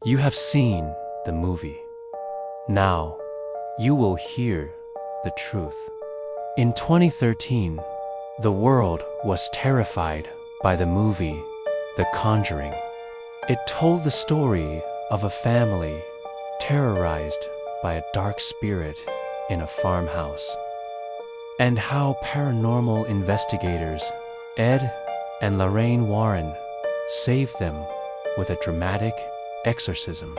You have seen the movie. Now, you will hear the truth. In 2013, the world was terrified by the movie The Conjuring. It told the story of a family terrorized by a dark spirit in a farmhouse, and how paranormal investigators Ed and Lorraine Warren saved them with a dramatic exorcism.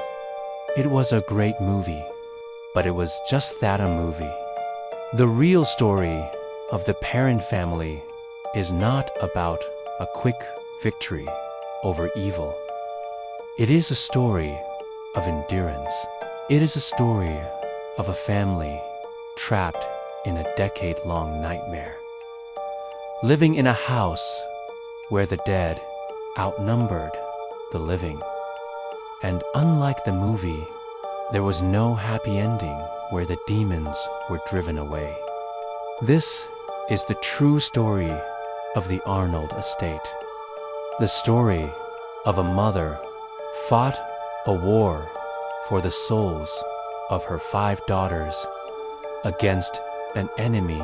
It was a great movie, but it was just that, a movie. The real story of the Perron family is not about a quick victory over evil. It is a story of endurance. It is a story of a family trapped in a decade-long nightmare, living in a house where the dead outnumbered the living. And unlike the movie, there was no happy ending where the demons were driven away. This is the true story of the Arnold estate. The story of a mother fought a war for the souls of her 5 daughters against an enemy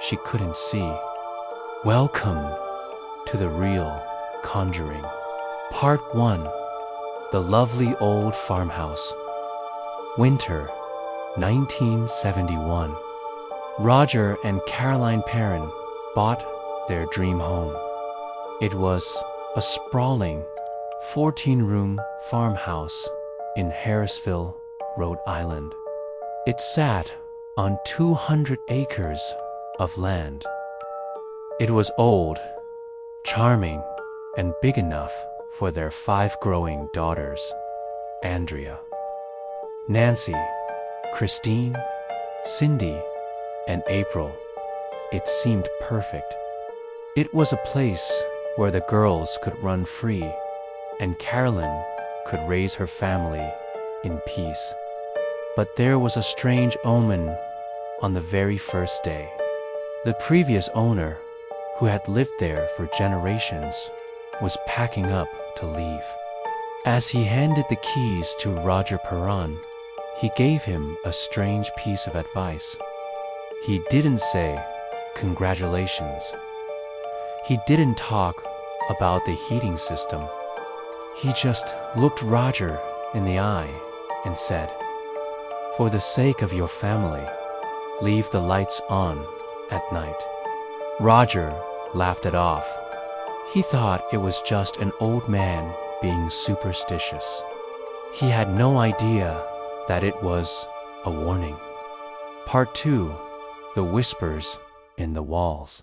she couldn't see. Welcome to the real Conjuring. Part 1. The lovely old farmhouse. Winter, 1971. Roger and Carolyn Perron bought their dream home. It was a sprawling 14-room farmhouse in Harrisville, Rhode Island. It sat on 200 acres of land. It was old, charming, and big enough for their 5 growing daughters: Andrea, Nancy, Christine, Cindy, and April. It seemed perfect. It was a place where the girls could run free and Carolyn could raise her family in peace. But there was a strange omen on the very first day. The previous owner, who had lived there for generations, was packing up to leave. As he handed the keys to Roger Perron, he gave him a strange piece of advice. He didn't say, "Congratulations." He didn't talk about the heating system. He just looked Roger in the eye and said, "For the sake of your family, leave the lights on at night." Roger laughed it off. He thought it was just an old man being superstitious. He had no idea that it was a warning. Part 2. The whispers in the walls.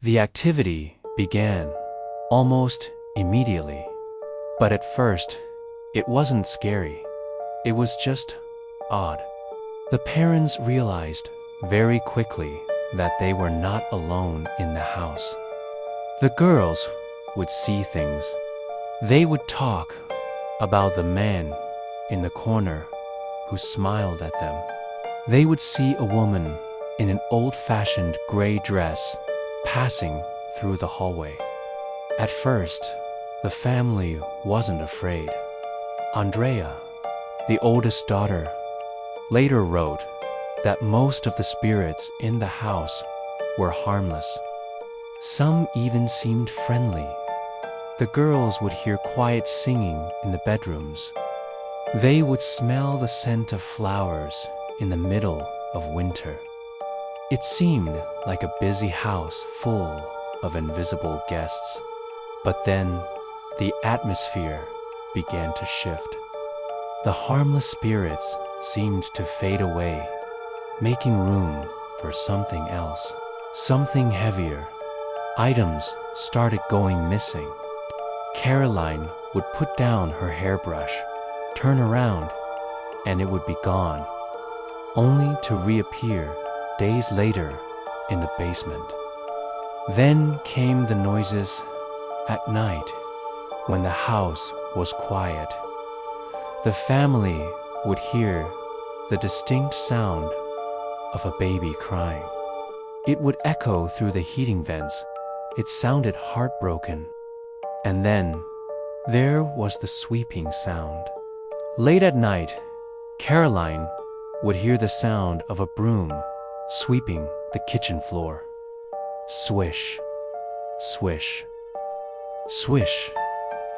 The activity began almost immediately. But at first, it wasn't scary. It was just odd. The parents realized very quickly that they were not alone in the house. The girls would see things. They would talk about the man in the corner who smiled at them. They would see a woman in an old-fashioned gray dress passing through the hallway. At first, the family wasn't afraid. Andrea, the oldest daughter, later wrote that most of the spirits in the house were harmless. Some even seemed friendly. The girls would hear quiet singing in the bedrooms. They would smell the scent of flowers in the middle of winter. It seemed like a busy house full of invisible guests. But then the atmosphere began to shift. The harmless spirits seemed to fade away, making room for something else, something heavier. Items started going missing. Caroline would put down her hairbrush, turn around, and it would be gone, only to reappear days later in the basement. Then came the noises at night when the house was quiet. The family would hear the distinct sound of a baby crying. It would echo through the heating vents. It sounded heartbroken. And then there was the sweeping sound Late at night, Caroline would hear the sound of a broom sweeping the kitchen floor. Swish, swish, swish.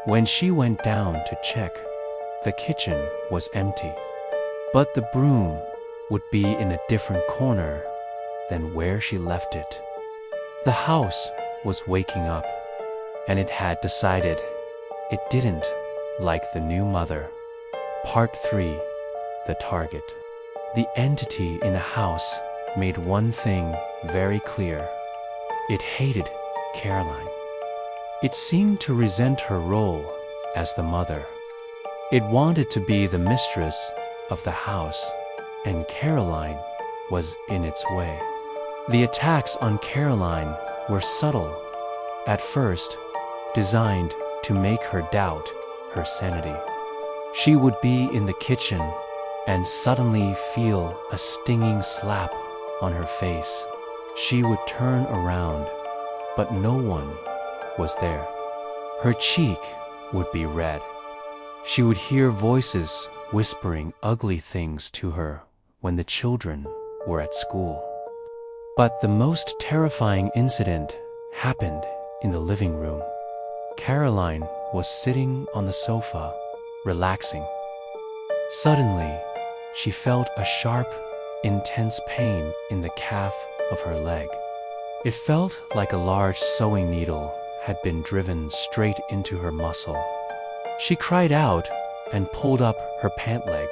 When she went down to check, the kitchen was empty, but the broom would be in a different corner than where she left it. The house was waking up, and it had decided it didn't like the new mother. Part 3. The target. The entity in the house made one thing very clear. It hated Caroline. It seemed to resent her role as the mother. It wanted to be the mistress of the house, and Caroline was in its way. The attacks on Caroline were subtle, at first designed to make her doubt her sanity. She would be in the kitchen and suddenly feel a stinging slap on her face. She would turn around, but no one was there. Her cheek would be red. She would hear voices whispering ugly things to her when the children were at school. But the most terrifying incident happened in the living room. Caroline was sitting on the sofa, relaxing. Suddenly, she felt a sharp, intense pain in the calf of her leg. It felt like a large sewing needle had been driven straight into her muscle. She cried out and pulled up her pant leg.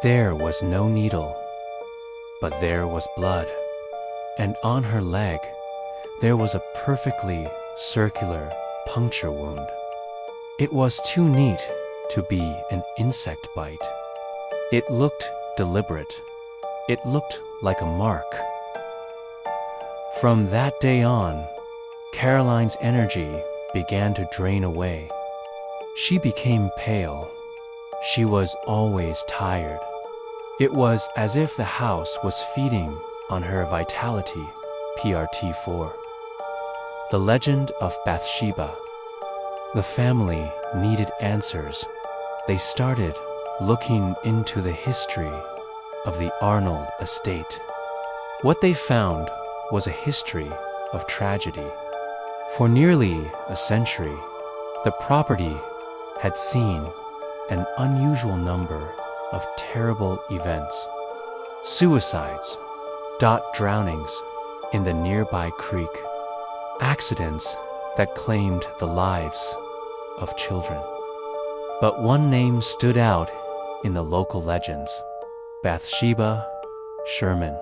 There was no needle, but there was blood. And on her leg, there was a perfectly circular puncture wound. It was too neat to be an insect bite. It looked deliberate. It looked like a mark. From that day on, Caroline's energy began to drain away. She became pale. She was always tired. It was as if the house was feeding on her vitality. PRT 4. The Legend of Bathsheba. The family needed answers. They started looking into the history of the Arnold estate. What they found was a history of tragedy. For nearly a century, the property had seen an unusual number of terrible events. Suicides, drownings in the nearby creek, accidents that claimed the lives of children. But one name stood out in the local legends: Bathsheba Sherman.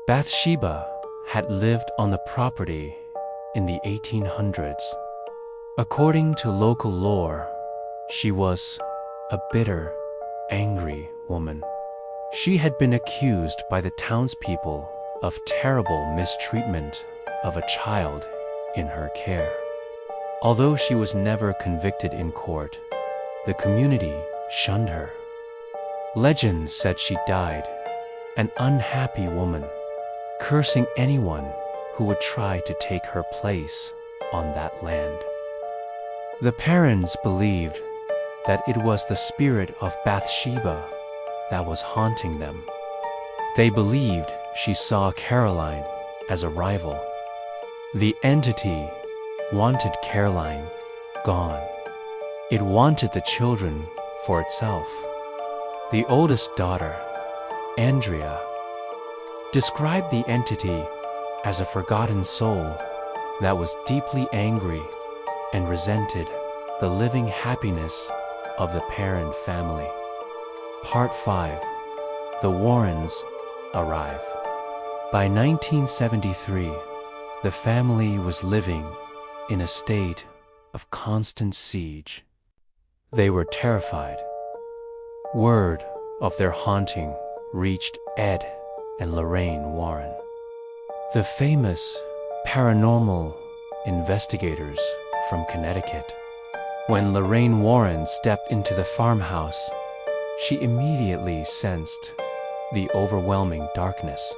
Bathsheba had lived on the property in the 1800s. According to local lore, she was a bitter, angry woman. She had been accused by the townspeople of terrible mistreatment of a child in her care. Although she was never convicted in court, the community shunned her. Legend said she died, an unhappy woman, cursing anyone who would try to take her place on that land. The parents believed that it was the spirit of Bathsheba that was haunting them. They believed she saw Caroline as a rival. The entity wanted Caroline gone. It wanted the children for itself. The oldest daughter, Andrea, described the entity as a forgotten soul that was deeply angry and resented the living happiness of the Perron family. Part 5. The Warrens arrive. By 1973, the family was living in a state of constant siege. They were terrified. Word of their haunting reached Ed and Lorraine Warren, the famous paranormal investigators from Connecticut. When Lorraine Warren stepped into the farmhouse, she immediately sensed the overwhelming darkness.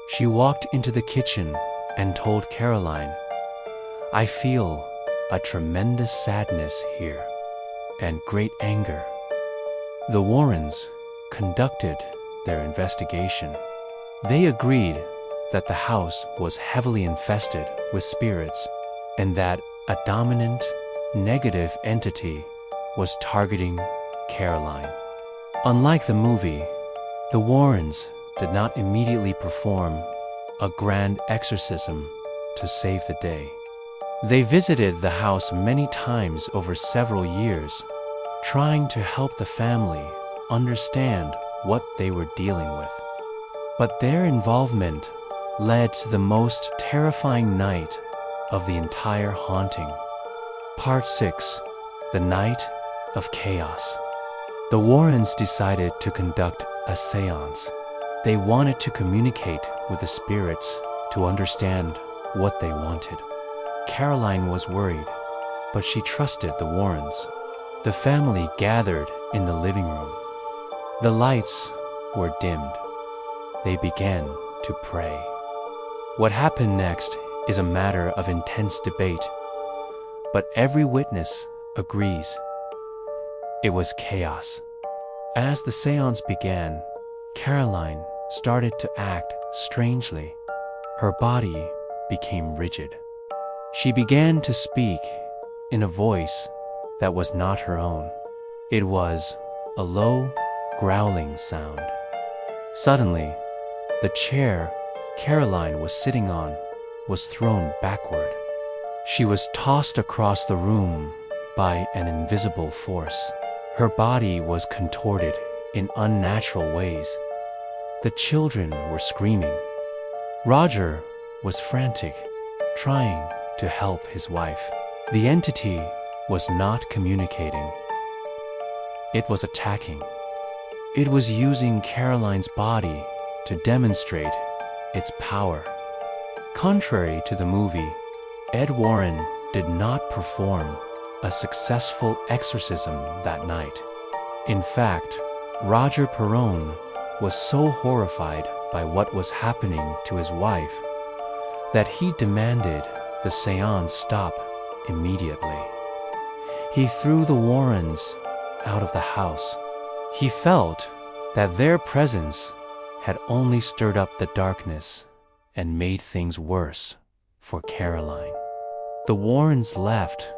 She walked into the kitchen and told Caroline, "I feel a tremendous sadness here and great anger." The Warrens conducted their investigation. They agreed that the house was heavily infested with spirits and that a dominant, negative entity was targeting Caroline. Unlike the movie, the Warrens did not immediately perform a grand exorcism to save the day. They visited the house many times over several years, trying to help the family understand what they were dealing with. But their involvement led to the most terrifying night of the entire haunting. Part 6: The Night of Chaos. The Warrens decided to conduct a séance. They wanted to communicate with the spirits to understand what they wanted. Caroline was worried, but she trusted the Warrens. The family gathered in the living room. The lights were dimmed. They began to pray. What happened next is a matter of intense debate, but every witness agrees it was chaos. As the séance began, Caroline started to act strangely. Her body became rigid. She began to speak in a voice that was not her own. It was a low, growling sound. Suddenly, the chair Caroline was sitting on was thrown backward. She was tossed across the room by an invisible force. Her body was contorted in unnatural ways. The children were screaming. Roger was frantic, trying to help his wife. The entity was not communicating. It was attacking. It was using Caroline's body to demonstrate its power. Contrary to the movie, Ed Warren did not perform a successful exorcism that night. In fact, Roger Perron was so horrified by what was happening to his wife that he demanded the séance stop immediately. He threw the Warrens out of the house. He felt that their presence had only stirred up the darkness and made things worse for Caroline. The Warrens left,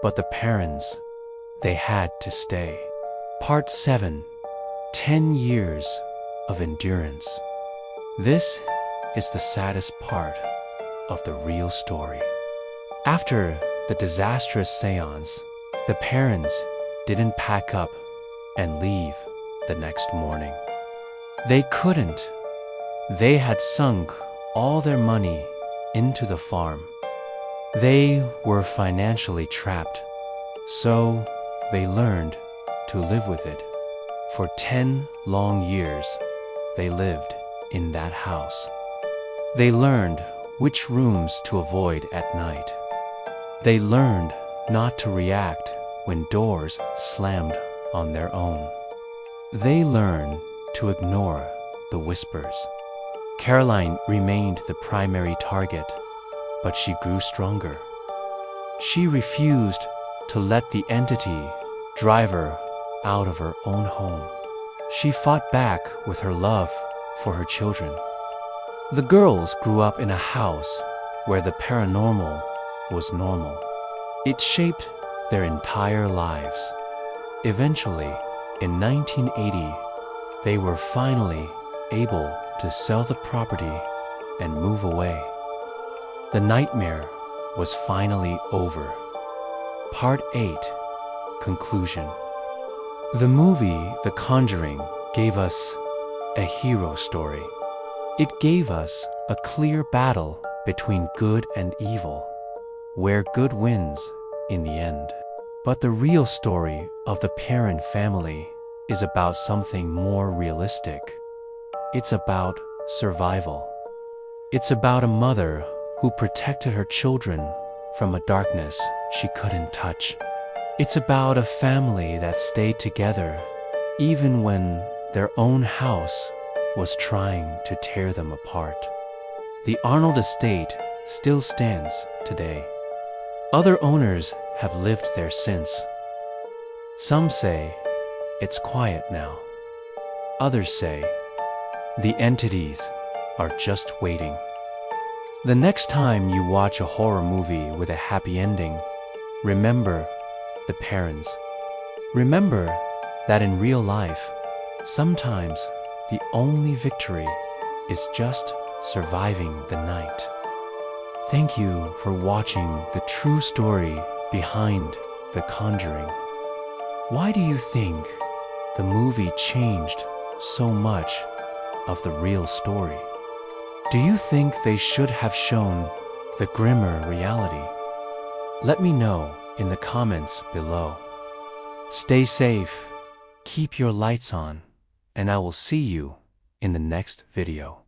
but the Perrons, they had to stay. Part 7: 10 years of endurance. This is the saddest part of the real story. After the disastrous séance, the Perrons didn't pack up and leave the next morning. They couldn't. They had sunk all their money into the farm. They were financially trapped, so they learned to live with it. For 10 long years, they lived in that house. They learned which rooms to avoid at night. They learned not to react when doors slammed on their own. They learned to ignore the whispers. Caroline remained the primary target, but she grew stronger. She refused to let the entity drive her out of her own home. She fought back with her love for her children. The girls grew up in a house where the paranormal was normal. It shaped their entire lives. Eventually, in 1980, they were finally able to sell the property and move away. The nightmare was finally over. Part 8: Conclusion. The movie The Conjuring gave us a hero story. It gave us a clear battle between good and evil, where good wins in the end. But the real story of the Perron family is about something more realistic. It's about survival. It's about a mother who protected her children from a darkness she couldn't touch. It's about a family that stayed together even when their own house was trying to tear them apart. The Arnold estate still stands today. Other owners have lived there since. Some say it's quiet now. Others say, the entities are just waiting. The next time you watch a horror movie with a happy ending, remember the Perrons. Remember that in real life, sometimes the only victory is just surviving the night. Thank you for watching the true story behind The Conjuring. Why do you think the movie changed so much of the real story? Do you think they should have shown the grimmer reality? Let me know in the comments below. Stay safe, keep your lights on, and I will see you in the next video.